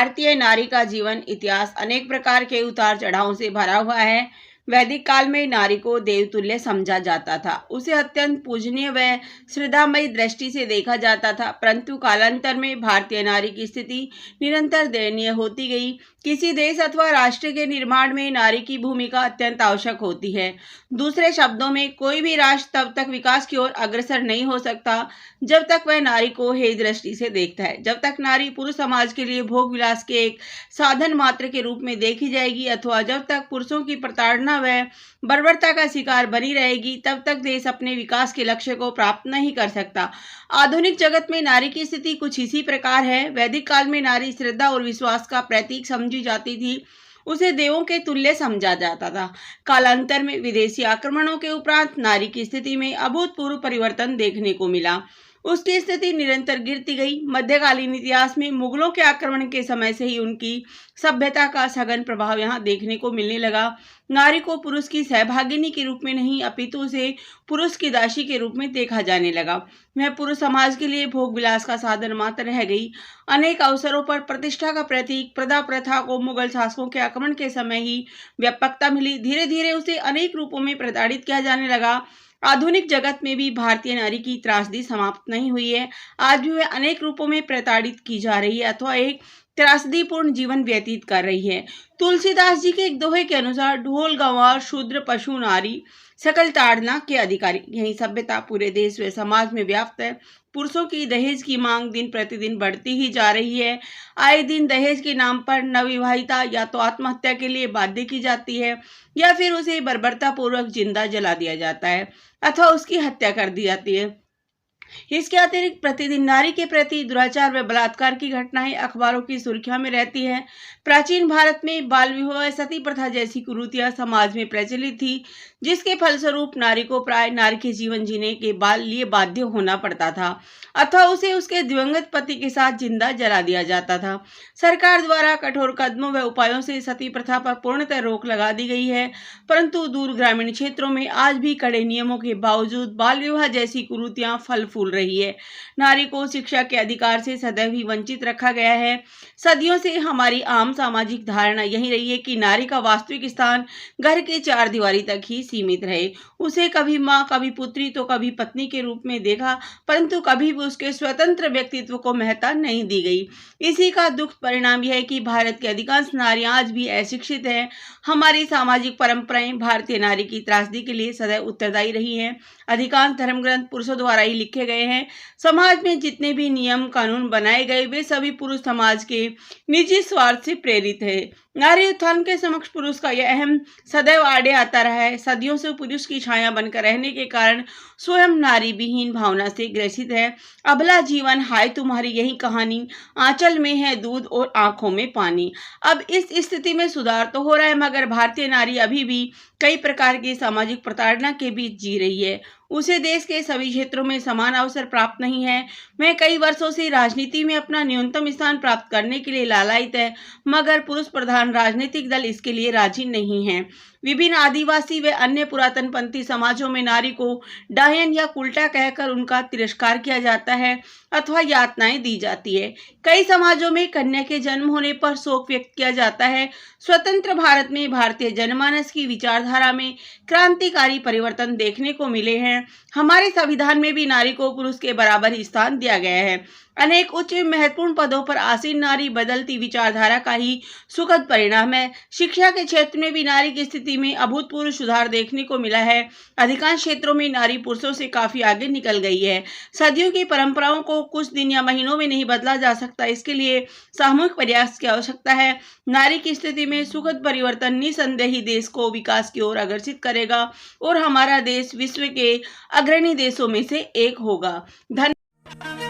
भारतीय नारी का जीवन इतिहास अनेक प्रकार के उतार चढ़ावों से भरा हुआ है। वैदिक काल में नारी को देवतुल्य समझा जाता था। उसे अत्यंत पूजनीय व श्रद्धामयी दृष्टि से देखा जाता था, परंतु कालांतर में भारतीय नारी की स्थिति निरंतर दयनीय होती गई। किसी देश अथवा राष्ट्र के निर्माण में नारी की भूमिका अत्यंत आवश्यक होती है। दूसरे शब्दों में, कोई भी राष्ट्र तब तक विकास की ओर अग्रसर नहीं हो सकता जब तक वह नारी को हेय दृष्टि से देखता है। जब तक नारी पुरुष समाज के लिए भोग विलास के एक साधन मात्र के रूप में देखी जाएगी अथवा जब तक पुरुषों की प्रताड़ना व बर्बरता का शिकार बनी रहेगी, तब तक देश अपने विकास के लक्ष्य को प्राप्त नहीं कर सकता। आधुनिक जगत में नारी की स्थिति कुछ इसी प्रकार है। वैदिक काल में नारी श्रद्धा और विश्वास का प्रतीक समझी जाती थी। उसे देवों के तुल्य समझा जाता था। कालांतर में विदेशी आक्रमणों के उपरांत नारी की स्थिति में अभूतपूर्व परिवर्तन देखने को मिला। उसकी स्थिति निरंतर गिरती गई। मध्यकालीन इतिहास में मुगलों के आक्रमण के समय से ही उनकी सभ्यता का सघन प्रभाव यहाँ देखने को मिलने लगा। नारी को पुरुष की सहभागिनी के रूप में नहीं, अपितु उसे पुरुष की दासी के रूप में देखा जाने लगा। वह पुरुष समाज के लिए भोग विलास का साधन मात्र रह गई। अनेक अवसरों पर प्रतिष्ठा का प्रतीक प्रदा प्रथा को मुगल शासकों के आक्रमण के समय ही व्यापकता मिली। धीरे धीरे उसे अनेक रूपों में प्रताड़ित किया जाने लगा। आधुनिक जगत में भी भारतीय नारी की त्रासदी समाप्त नहीं हुई है। आज भी वह अनेक रूपों में प्रताड़ित की जा रही है अथवा एक त्रासदीपूर्ण जीवन व्यतीत कर रही है। तुलसीदास जी के एक दोहे के अनुसार, ढोल गंवार शूद्र पशु नारी सकल ताड़ना के अधिकारी। यही सभ्यता पूरे देश व समाज में व्याप्त है। पुरुषों की दहेज की मांग दिन प्रतिदिन बढ़ती ही जा रही है। आए दिन दहेज के नाम पर नवविवाहिता या तो आत्महत्या के लिए बाध्य की जाती है या फिर उसे बर्बरता पूर्वक जिंदा जला दिया जाता है अथवा उसकी हत्या कर दी जाती है। इसके अतिरिक्त प्रतिदिन नारी के प्रति दुराचार व बलात्कार की घटनाएं अखबारों की सुर्खियों में रहती है। प्राचीन भारत में बाल विवाह, सती प्रथा जैसी कुरीतियां समाज में प्रचलित थी, जिसके फलस्वरूप नारी को प्राय नारी के जीवन जीने के लिए बाध्य होना पड़ता था अथवा उसे उसके दिवंगत पति के साथ जिंदा जला दिया जाता था। सरकार द्वारा कठोर कदमों व उपायों से सती प्रथा पर पूर्णतः रोक लगा दी गई है, परंतु दूर ग्रामीण क्षेत्रों में आज भी कड़े नियमों के बावजूद बाल विवाह जैसी कुरीतियां फल फूल रही है। नारी को शिक्षा के अधिकार से सदैव ही वंचित रखा गया है। सदियों से हमारी आम सामाजिक धारणा यही रही है कि नारी का वास्तविक स्थान घर के चार दीवारी तक ही सीमित रहे। उसे कभी माँ, कभी पुत्री तो कभी पत्नी के रूप में देखा, परंतु कभी भी उसके स्वतंत्र व्यक्तित्व को महत्ता नहीं दी गई। इसी का दुख परिणाम यह है कि भारत की अधिकांश नारियां आज भी अशिक्षित हैं। हमारी सामाजिक परंपराएं भारतीय नारी की त्रासदी के लिए सदैव उत्तरदायी रही हैं। अधिकांश धर्म ग्रंथ पुरुषों द्वारा ही लिखे गए हैं। समाज में जितने भी नियम कानून बनाए गए वे सभी पुरुष समाज के निजी स्वार्थ से प्रेरित है। नारी उत्थान के समक्ष पुरुष का यह अहम सदैव आड़े आता रहा है। सदियों से पुरुष की छाया बनकर रहने के कारण स्वयं नारी विहीन भावना से ग्रसित है। अबला जीवन, हाय तुम्हारी यही कहानी, आंचल में है दूध और आंखों में पानी। अब इस स्थिति में सुधार तो हो रहा है, मगर भारतीय नारी अभी भी कई प्रकार की सामाजिक प्रताड़ना के बीच जी रही है। उसे देश के सभी क्षेत्रों में समान अवसर प्राप्त नहीं है। वह कई वर्षों से राजनीति में अपना न्यूनतम स्थान प्राप्त करने के लिए लालायित है, मगर पुरुष प्रधान राजनीतिक दल इसके लिए राजी नहीं है। विभिन्न आदिवासी व अन्य पुरातनपंथी समाजों में नारी को डायन या उल्टा कहकर उनका तिरस्कार किया जाता है अथवा यातनाएं दी जाती है। कई समाजों में कन्या के जन्म होने पर शोक व्यक्त किया जाता है। स्वतंत्र भारत में भारतीय जनमानस की विचारधारा में क्रांतिकारी परिवर्तन देखने को मिले हैं। हमारे संविधान में भी नारी को पुरुष के बराबर ही स्थान दिया गया है। अनेक उच्च महत्वपूर्ण पदों पर आसीन नारी बदलती विचारधारा का ही सुखद परिणाम है। शिक्षा के क्षेत्र में भी नारी की स्थिति में अभूतपूर्व सुधार देखने को मिला है। अधिकांश क्षेत्रों में नारी पुरुषों से काफी आगे निकल गई है। सदियों की परंपराओं को कुछ दिन या महीनों में नहीं बदला जा सकता, इसके लिए सामूहिक प्रयास की आवश्यकता है। नारी की स्थिति में सुखद परिवर्तन निसंदेह ही देश को विकास की ओर अग्रसित करेगा और हमारा देश विश्व के अग्रणी देशों में से एक होगा। धन्यवाद।